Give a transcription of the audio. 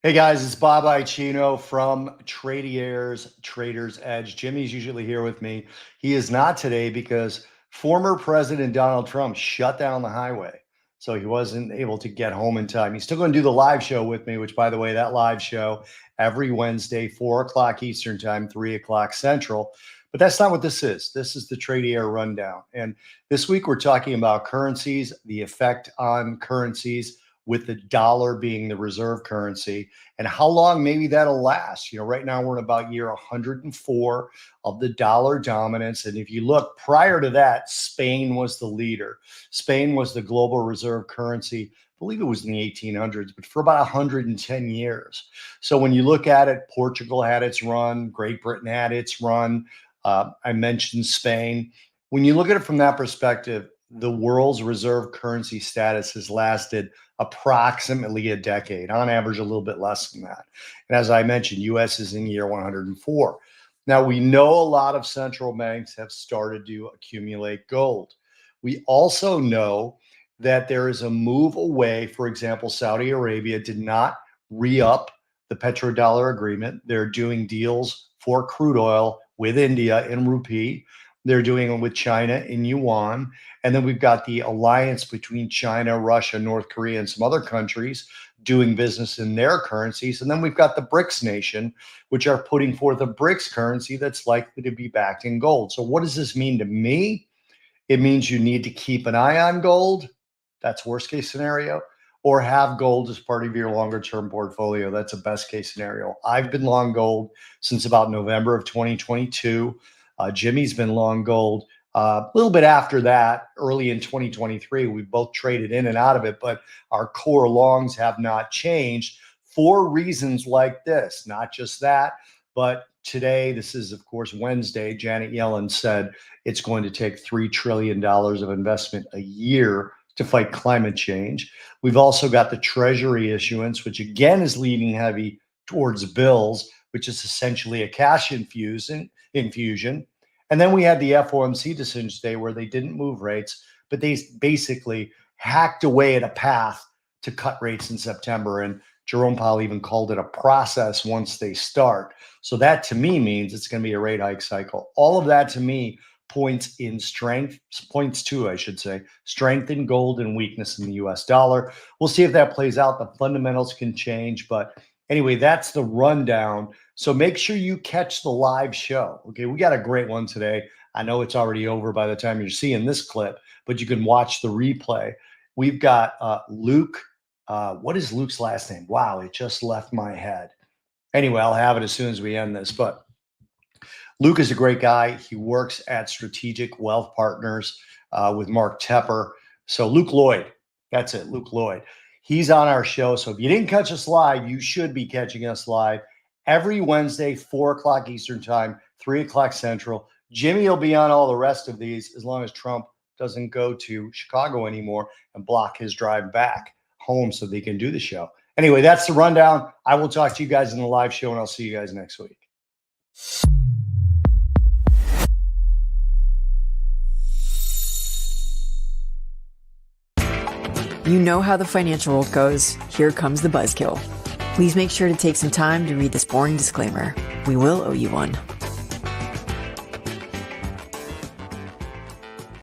Hey guys, it's Bob Icino from Tradier's Trader's Edge. Jimmy's usually here with me. He is not today because former President Donald Trump shut down the highway. So he wasn't able to get home in time. He's still going to do the live show with me, which, by the way, that live show every Wednesday, 4 o'clock Eastern Time, 3 o'clock Central. But that's not what this is. This is the Tradier Rundown. And this week we're talking about currencies, the effect on currencies, with the dollar being the reserve currency, and how long maybe that'll last. Right now we're in about year 104 of the dollar dominance. And if you look prior to that, Spain was the leader. Spain was the global reserve currency. I believe it was in the 1800s, but for about 110 years. So when you look at it, Portugal had its run, Great Britain had its run. I mentioned Spain. When you look at it from that perspective, the world's reserve currency status has lasted approximately a decade, on average a little bit less than that. And as I mentioned, US is in year 104. Now, we know a lot of central banks have started to accumulate gold. We also know that there is a move away. For example, Saudi Arabia did not re-up the petrodollar agreement. They're doing deals for crude oil with India in rupee. They're doing it with China in yuan. And then we've got the alliance between China, Russia, North Korea, and some other countries doing business in their currencies. And then we've got the BRICS nation, which are putting forth a BRICS currency that's likely to be backed in gold. So what does this mean to me? It means you need to keep an eye on gold. That's worst case scenario. Or have gold as part of your longer term portfolio. That's a best case scenario. I've been long gold since about November of 2022. Jimmy's been long gold a little bit after that, early in 2023. We both traded in and out of it, but our core longs have not changed for reasons like this. Not just that, but today, this is, of course, Wednesday. Janet Yellen said it's going to take $3 trillion of investment a year to fight climate change. We've also got the Treasury issuance, which again is leaning heavy towards bills, which is essentially a cash infusion. And then we had the FOMC decision today where they didn't move rates, but they basically hacked away at a path to cut rates in September. And Jerome Powell even called it a process once they start. So that to me means it's going to be a rate hike cycle. All of that to me points to, I should say, strength in gold and weakness in the US dollar. We'll see if that plays out. The fundamentals can change, but anyway, that's the rundown. So make sure you catch the live show. Okay, we got a great one today. I know it's already over by the time you're seeing this clip, but you can watch the replay. We've got Luke. What is Luke's last name? Wow, it just left my head. Anyway, I'll have it as soon as we end this. But Luke is a great guy. He works at Strategic Wealth Partners with Mark Tepper. So Luke Lloyd, that's it, Luke Lloyd. He's on our show. So if you didn't catch us live, you should be catching us live every Wednesday, 4 o'clock Eastern Time, 3 o'clock Central. Jimmy will be on all the rest of these as long as Trump doesn't go to Chicago anymore and block his drive back home so they can do the show. Anyway, that's the rundown. I will talk to you guys in the live show, and I'll see you guys next week. You know how the financial world goes. Here comes the buzzkill. Please make sure to take some time to read this boring disclaimer. We will owe you one.